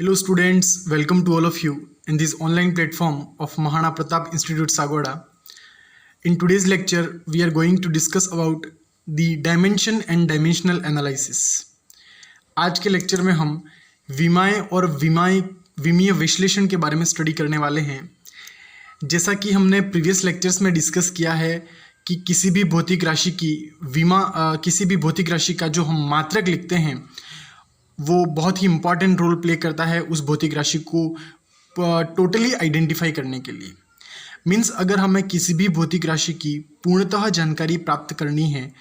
Hello students, welcome to all of you in this online platform of Mahana Pratap Institute Sagoda. In today's lecture, we are going to discuss about the dimension and dimensional analysis. आज के lecture में हम विमाएं और विमीय विश्लेषण के बारे में study करने वाले हैं। जैसा कि हमने प्रीवियस लेक्चर्स में डिस्कस किया है कि किसी भी भौतिक राशि का जो हम मात्रक लिखते हैं वो बहुत ही इम्पॉर्टेंट रोल प्ले करता है उस भौतिक राशि को टोटली आइडेंटिफाई करने के लिए। मीन्स अगर हमें किसी भी भौतिक राशि की पूर्णतः जानकारी प्राप्त करनी है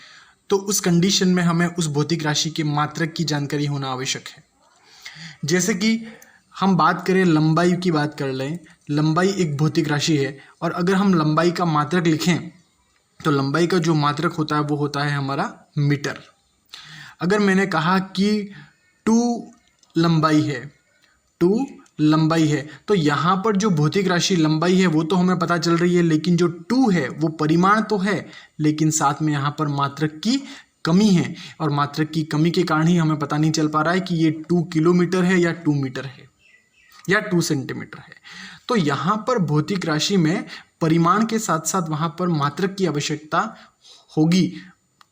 तो उस कंडीशन में हमें उस भौतिक राशि के मात्रक की जानकारी होना आवश्यक है। जैसे कि हम बात करें लंबाई की बात कर लें, लंबाई एक भौतिक राशि है और अगर हम लंबाई का मात्रक लिखें तो लंबाई का जो मात्रक होता है वो होता है हमारा मीटर। अगर मैंने कहा कि 2 लंबाई है तो यहाँ पर जो भौतिक राशि लंबाई है वो तो हमें पता चल रही है, लेकिन जो 2 है वो परिमाण तो है लेकिन साथ में यहाँ पर मात्रक की कमी है और मात्रक की कमी के कारण ही हमें पता नहीं चल पा रहा है कि ये 2 किलोमीटर है या 2 मीटर है या 2 सेंटीमीटर है। तो यहाँ पर भौतिक राशि में परिमाण के साथ साथ वहाँ पर मात्रक की आवश्यकता होगी,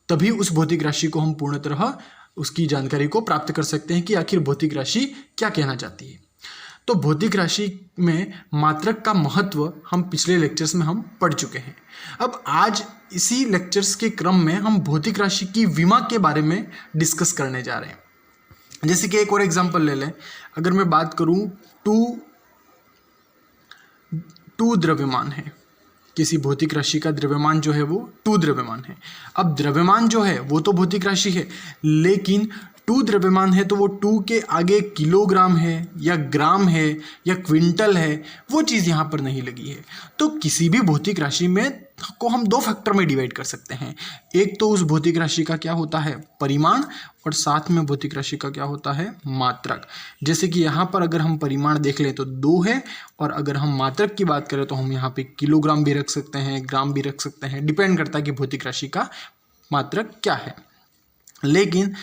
तभी उस भौतिक राशि को हम पूर्ण तरह उसकी जानकारी को प्राप्त कर सकते हैं कि आखिर भौतिक राशि क्या कहना चाहती है। तो भौतिक राशि में मात्रक का महत्व हम पिछले लेक्चर्स में हम पढ़ चुके हैं। अब आज इसी लेक्चर्स के क्रम में हम भौतिक राशि की विमा के बारे में डिस्कस करने जा रहे हैं। जैसे कि एक और एग्जांपल ले लें, अगर मैं बात करूं 2 द्रव्यमान है, किसी भौतिक राशि का द्रव्यमान जो है वो 2 द्रव्यमान है। अब द्रव्यमान जो है वो तो भौतिक राशि है, लेकिन 2 द्रव्यमान है तो वो 2 के आगे किलोग्राम है या ग्राम है या क्विंटल है, वो चीज़ यहाँ पर नहीं लगी है। तो किसी भी भौतिक राशि में को हम 2 फैक्टर में डिवाइड कर सकते हैं। एक तो उस भौतिक राशि का क्या होता है परिमाण और साथ में भौतिक राशि का क्या होता है मात्रक। जैसे कि यहाँ पर अगर हम परिमाण देख लें तो 2 है और अगर हम मात्रक की बात करें तो हम यहाँ पे किलोग्राम भी रख सकते हैं, ग्राम भी रख सकते हैं, डिपेंड करता है कि भौतिक राशि का मात्रक क्या है। लेकिन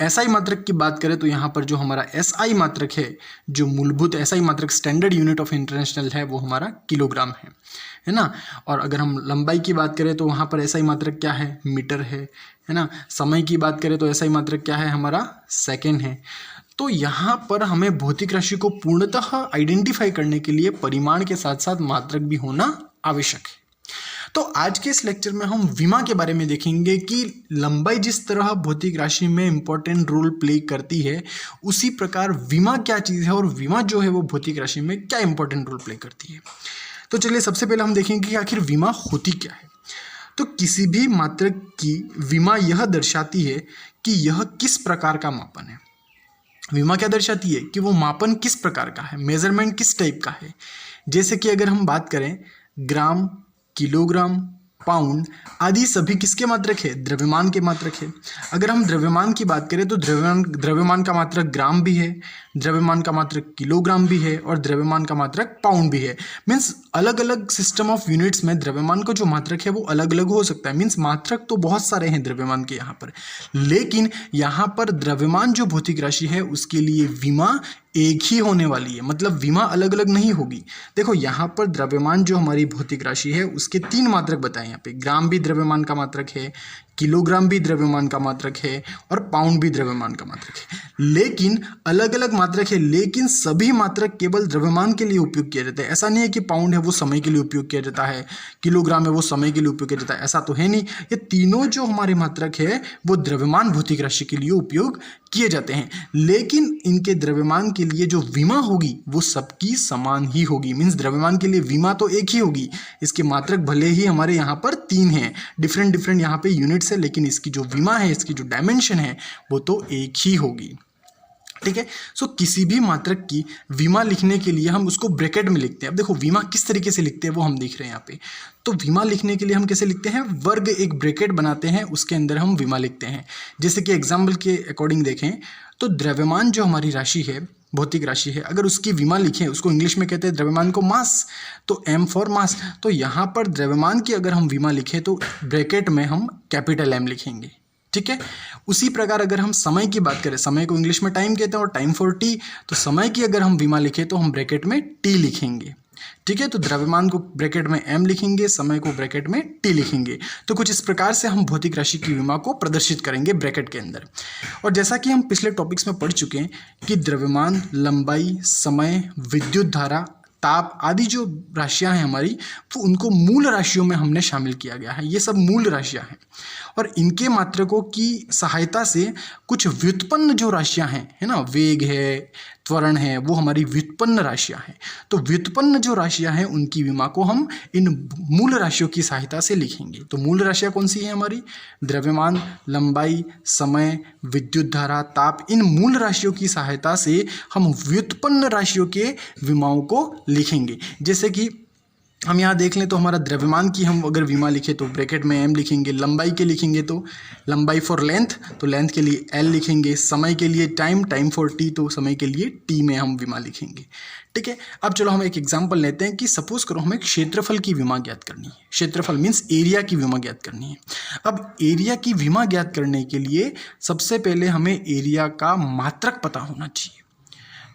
एसआई मात्रक की बात करें तो यहाँ पर जो हमारा एसआई मात्रक है, जो मूलभूत एसआई मात्रक स्टैंडर्ड यूनिट ऑफ इंटरनेशनल है, वो हमारा किलोग्राम है ना। और अगर हम लंबाई की बात करें तो वहाँ पर एसआई मात्रक क्या है मीटर है ना। समय की बात करें तो एसआई मात्रक क्या है हमारा सेकेंड है। तो यहाँ पर हमें भौतिक राशि को पूर्णतः आइडेंटिफाई करने के लिए परिमाण के साथ साथ मात्रक भी होना आवश्यक है। तो आज के इस लेक्चर में हम विमा के बारे में देखेंगे कि लंबाई जिस तरह भौतिक राशि में इंपॉर्टेंट रोल प्ले करती है, उसी प्रकार विमा क्या चीज़ है और विमा जो है वो भौतिक राशि में क्या इंपॉर्टेंट रोल प्ले करती है। तो चलिए सबसे पहले हम देखेंगे कि आखिर विमा होती क्या है। तो किसी भी मात्रक की विमा यह दर्शाती है कि यह किस प्रकार का मापन है। विमा क्या दर्शाती है कि वो मापन किस प्रकार का है, मेजरमेंट किस टाइप का है। जैसे कि अगर हम बात करें ग्राम, किलोग्राम, पाउंड आदि सभी किसके मात्रक है द्रव्यमान के मात्रक है। अगर हम द्रव्यमान की बात करें तो द्रव्यमान का मात्रक ग्राम भी है, द्रव्यमान का मात्रक किलोग्राम भी है और द्रव्यमान का मात्रक पाउंड भी है। मीन्स अलग अलग सिस्टम ऑफ यूनिट्स में द्रव्यमान का जो मात्रक है वो अलग अलग हो सकता है। मीन्स मात्रक तो बहुत सारे हैं द्रव्यमान के यहाँ पर, लेकिन यहाँ पर द्रव्यमान जो भौतिक राशि है उसके लिए विमा एक ही होने वाली है, मतलब विमा अलग अलग नहीं होगी। देखो यहाँ पर द्रव्यमान जो हमारी भौतिक राशि है उसके 3 मात्रक बताए यहाँ पे। ग्राम भी द्रव्यमान का मात्रक है, किलोग्राम भी द्रव्यमान का मात्रक है और पाउंड भी द्रव्यमान का मात्रक है। लेकिन अलग अलग मात्रक है, लेकिन सभी मात्रक केवल द्रव्यमान के लिए उपयोग किया जाता है। ऐसा नहीं है कि पाउंड है वो समय के लिए उपयोग किया जाता है, किलोग्राम है वो समय के लिए उपयोग किया जाता है, ऐसा तो है नहीं। ये तीनों जो हमारे मात्रक है वो द्रव्यमान भौतिक राशि के लिए उपयोग किए जाते हैं, लेकिन इनके द्रव्यमान के लिए जो विमा होगी वो सबकी समान ही होगी। मीन्स द्रव्यमान के लिए विमा तो एक ही होगी, इसके मात्रक भले ही हमारे यहाँ पर 3 हैं, डिफरेंट यहाँ पे यूनिट्स है, लेकिन इसकी जो विमा है, इसकी जो डायमेंशन है वो तो एक ही होगी। ठीक है। सो किसी भी मात्रक की विमा लिखने के लिए हम उसको ब्रैकेट में लिखते हैं। अब देखो विमा किस तरीके से लिखते हैं वो हम देख रहे हैं यहाँ पे। तो विमा लिखने के लिए हम कैसे लिखते हैं, वर्ग एक ब्रैकेट बनाते हैं, उसके अंदर हम विमा लिखते हैं। जैसे कि एग्जाम्पल के अकॉर्डिंग देखें तो द्रव्यमान जो हमारी राशि है, भौतिक राशि है, अगर उसकी विमा लिखें, उसको इंग्लिश में कहते हैं द्रव्यमान को मास, तो M फॉर मास। तो यहाँ पर द्रव्यमान की अगर हम विमा लिखें तो ब्रैकेट में हम कैपिटल M लिखेंगे। ठीक है। उसी प्रकार अगर हम समय की बात करें, समय को इंग्लिश में टाइम कहते हैं और टाइम फॉर टी, तो समय की अगर हम विमा लिखें तो हम ब्रैकेट में टी लिखेंगे। ठीक है, तो द्रव्यमान को ब्रैकेट में एम लिखेंगे, समय को ब्रैकेट में टी लिखेंगे। तो कुछ इस प्रकार से हम भौतिक राशि की विमा को प्रदर्शित करेंगे ब्रैकेट के अंदर। और जैसा कि हम पिछले टॉपिक्स में पढ़ चुके हैं कि द्रव्यमान, लंबाई, समय, विद्युत धारा, ताप आदि जो राशियां हैं हमारी, तो उनको मूल राशियों में हमने शामिल किया गया है। ये सब मूल राशियां हैं और इनके मात्रकों की सहायता से कुछ व्युत्पन्न जो राशियां हैं, है ना, वेग है, त्वरण है, वो हमारी व्युत्पन्न राशियां हैं। तो व्युत्पन्न जो राशियां हैं उनकी विमा को हम इन मूल राशियों की सहायता से लिखेंगे। तो मूल राशियां कौन सी हैं हमारी? द्रव्यमान, लंबाई, समय, विद्युत धारा, ताप। इन मूल राशियों की सहायता से हम व्युत्पन्न राशियों के विमाओं को लिखेंगे। जैसे कि हम यहाँ देख लें तो हमारा द्रव्यमान की हम अगर विमा लिखें तो ब्रैकेट में एम लिखेंगे, लंबाई के लिखेंगे तो लंबाई फॉर लेंथ, तो लेंथ के लिए एल लिखेंगे, समय के लिए टाइम, टाइम फॉर टी, तो समय के लिए टी में हम विमा लिखेंगे। ठीक है, अब चलो हम एक एग्जांपल लेते हैं कि सपोज करो हमें क्षेत्रफल की विमा ज्ञात करनी है। क्षेत्रफल मीन्स एरिया की विमा ज्ञात करनी है। अब एरिया की विमा ज्ञात करने के लिए सबसे पहले हमें एरिया का मात्रक पता होना चाहिए।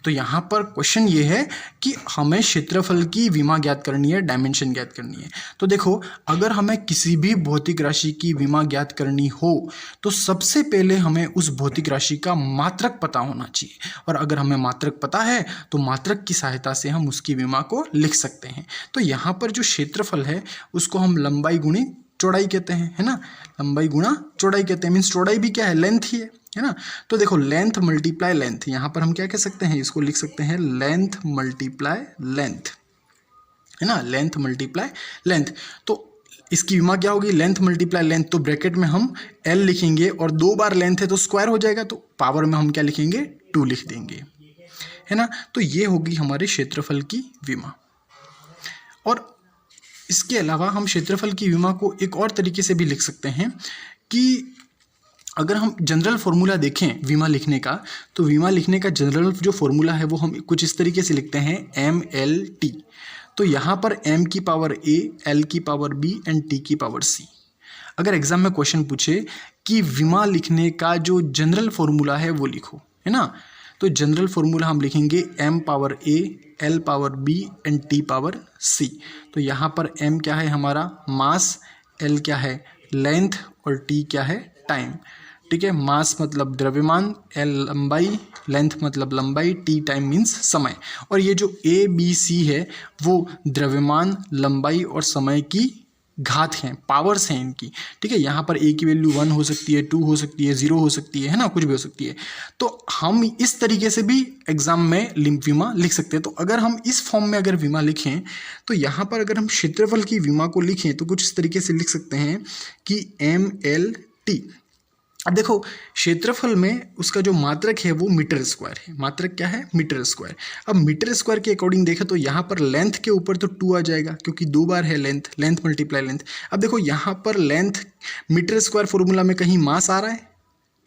तो यहाँ पर क्वेश्चन ये है कि हमें क्षेत्रफल की विमा ज्ञात करनी है, डायमेंशन ज्ञात करनी है। तो देखो, अगर हमें किसी भी भौतिक राशि की विमा ज्ञात करनी हो तो सबसे पहले हमें उस भौतिक राशि का मात्रक पता होना चाहिए। और अगर हमें मात्रक पता है तो मात्रक की सहायता से हम उसकी विमा को लिख सकते हैं। तो यहाँ पर जो क्षेत्रफल है उसको हम लंबाई गुणी चौड़ाई कहते हैं, है ना, लंबाई गुणा चौड़ाई कहते हैं। मीन्स चौड़ाई भी क्या है? लेंथ ही है ना। तो देखो, लेंथ मल्टीप्लाई लेंथ, यहाँ पर हम क्या कह सकते हैं? इसको लिख सकते हैं लेंथ मल्टीप्लाई लेंथ, है ना, लेंथ मल्टीप्लाई लेंथ। तो इसकी विमा क्या होगी? Length multiply length. तो ब्रैकेट में हम एल लिखेंगे और 2 बार लेंथ है तो स्क्वायर हो जाएगा, तो पावर में हम क्या लिखेंगे? 2 लिख देंगे, है ना। तो ये होगी हमारे क्षेत्रफल की विमा। और इसके अलावा हम क्षेत्रफल की विमा को एक और तरीके से भी लिख सकते हैं कि अगर हम जनरल फॉर्मूला देखें विमा लिखने का, तो विमा लिखने का जनरल जो फॉर्मूला है वो हम कुछ इस तरीके से लिखते हैं, एम एल टी। तो यहाँ पर एम की पावर ए, एल की पावर बी एंड टी की पावर सी। अगर एग्जाम में क्वेश्चन पूछे कि विमा लिखने का जो जनरल फॉर्मूला है वो लिखो, है ना, तो जनरल फॉर्मूला हम लिखेंगे M power A, L power B and T power C. तो यहाँ पर एम क्या है हमारा? मास, एल क्या है? लेंथ और टी क्या है? टाइम। ठीक है, मास मतलब द्रव्यमान, एल लंबाई, लेंथ मतलब लंबाई, टी टाइम मीन्स समय। और ये जो ए बी सी है वो द्रव्यमान, लंबाई और समय की घात हैं, पावर्स हैं इनकी। ठीक है, यहाँ पर ए की वैल्यू 1 हो सकती है, 2 हो सकती है, 0 हो सकती है ना, कुछ भी हो सकती है। तो हम इस तरीके से भी एग्जाम में विमा लिख सकते हैं। तो अगर हम इस फॉर्म में अगर विमा लिखें तो यहाँ पर अगर हम क्षेत्रफल की विमा को लिखें तो कुछ इस तरीके से लिख सकते हैं कि एम एल टी। अब देखो, क्षेत्रफल में उसका जो मात्रक है वो मीटर स्क्वायर है। मात्रक क्या है? Metre square. अब मीटर स्क्वायर के अकॉर्डिंग देखें तो यहाँ पर लेंथ के ऊपर तो 2 आ जाएगा क्योंकि 2 बार है लेंथ, लेंथ मल्टीप्लाई लेंथ। अब देखो, यहाँ पर लेंथ मीटर स्क्वायर फॉर्मूला में कहीं मास आ रहा है,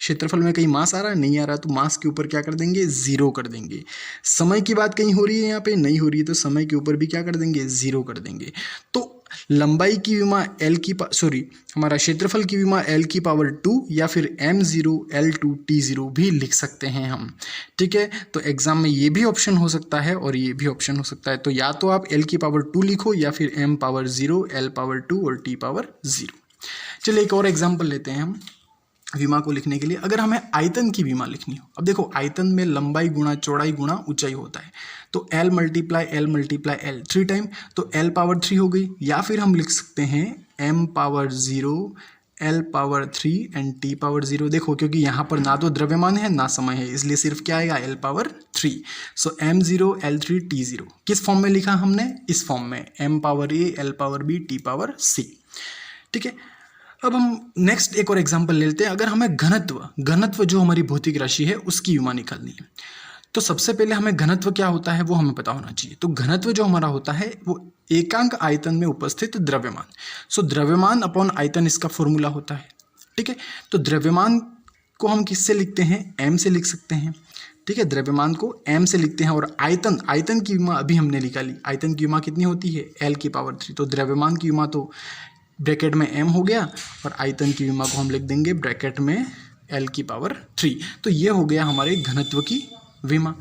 क्षेत्रफल में कहीं मास आ रहा है? नहीं आ रहा, तो मास के ऊपर क्या कर देंगे? 0 कर देंगे। समय की बात कहीं हो रही है यहाँ पे? नहीं हो रही है, तो समय के ऊपर भी क्या कर देंगे? 0 कर देंगे। तो लंबाई की विमा हमारा क्षेत्रफल की विमा एल की पावर 2 या फिर m0 l2 t0 भी लिख सकते हैं हम। ठीक है, तो एग्जाम में ये भी ऑप्शन हो सकता है और ये भी ऑप्शन हो सकता है। तो या तो आप l की पावर 2 लिखो या फिर m पावर 0, l पावर 2 और t पावर 0। चलिए एक और एग्जाम्पल लेते हैं हम विमा को लिखने के लिए। अगर हमें आयतन की विमा लिखनी हो, अब देखो, आयतन में लंबाई गुणा चौड़ाई गुणा ऊंचाई होता है, तो L multiply L multiply L 3 time, तो L पावर 3 हो गई। या फिर हम लिख सकते हैं M power 0, L power 3 and T power 0। देखो, क्योंकि यहाँ पर ना तो द्रव्यमान है ना समय है, इसलिए सिर्फ क्या आएगा? L power 3। सो M0 L3 T0 किस फॉर्म में लिखा हमने? इस फॉर्म में, M power A, L power B, T power C। ठीक है, अब हम नेक्स्ट एक और एग्जांपल लेते हैं। अगर हमें घनत्व जो हमारी भौतिक राशि है उसकी विमा निकालनी है, तो सबसे पहले हमें घनत्व क्या होता है वो हमें पता होना चाहिए। तो घनत्व जो हमारा होता है वो एकांक आयतन में उपस्थित द्रव्यमान। सो द्रव्यमान अपॉन आयतन इसका फॉर्मूला होता है। ठीक है, तो द्रव्यमान को हम किससे लिखते हैं? m से लिख सकते हैं। ठीक है, द्रव्यमान को m से लिखते हैं। और आयतन की विमा अभी हमने निकाली। आयतन की विमा कितनी होती है? l की पावर 3। तो द्रव्यमान की विमा तो ब्रैकेट में m हो गया और आयतन की विमा को हम लिख देंगे ब्रैकेट में l की पावर 3। तो ये हो गया हमारे घनत्व की विमा,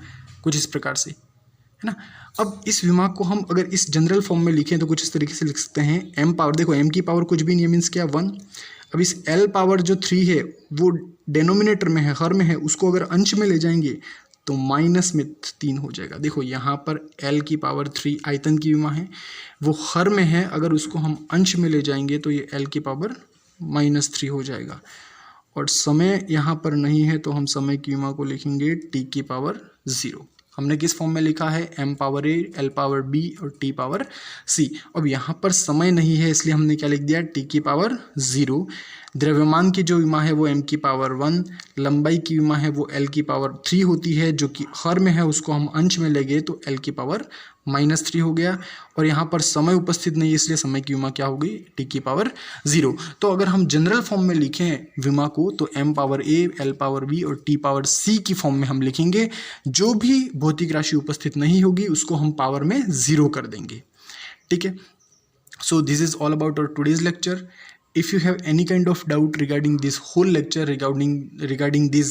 कुछ इस प्रकार से, है ना। अब इस विमा को हम अगर इस जनरल फॉर्म में लिखें तो कुछ इस तरीके से लिख सकते हैं, m पावर, देखो m की पावर कुछ भी नहीं है, मीन्स क्या 1। अब इस l पावर जो 3 है वो डेनोमिनेटर में है, हर में है, उसको अगर अंश में ले जाएंगे तो माइनस में 3 हो जाएगा। देखो यहाँ पर l की पावर 3 आयतन की विमा है, वो हर में है, अगर उसको हम अंश में ले जाएंगे तो ये l की पावर -3 हो जाएगा। और समय यहाँ पर नहीं है तो हम समय की विमा को लिखेंगे t की पावर 0। हमने किस फॉर्म में लिखा है, m power a, l power b और t पावर c। अब यहाँ पर समय नहीं है इसलिए हमने क्या लिख दिया, t की पावर 0। द्रव्यमान की जो विमा है वो m की पावर 1, लंबाई की विमा है वो l की पावर 3 होती है, जो कि हर में है, उसको हम अंश में ले गए तो l की पावर -3 हो गया। और यहाँ पर समय उपस्थित नहीं है इसलिए समय की विमा क्या होगी, t की पावर 0। तो अगर हम जनरल फॉर्म में लिखें विमा को तो m power a, l power b और t पावर c की फॉर्म में हम लिखेंगे। जो भी भौतिक राशि उपस्थित नहीं होगी उसको हम पावर में 0 कर देंगे, ठीक है। So this is all about our today's lecture. If you have any kind of doubt regarding this whole lecture, regarding this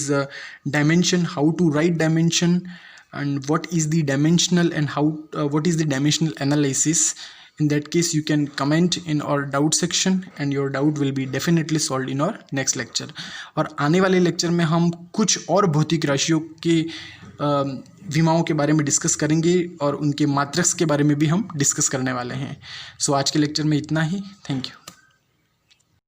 dimension, how to write dimension and what is the dimensional and what is the dimensional analysis, in that case you can comment in our doubt section and your doubt will be definitely solved in our next lecture. और आने वाले lecture में हम कुछ और भौतिक राशियों के विमाओं के बारे में डिस्कस करेंगे और उनके मात्रक्स के बारे में भी हम डिस्कस करने वाले हैं। सो आज के लेक्चर में इतना ही। Thank you.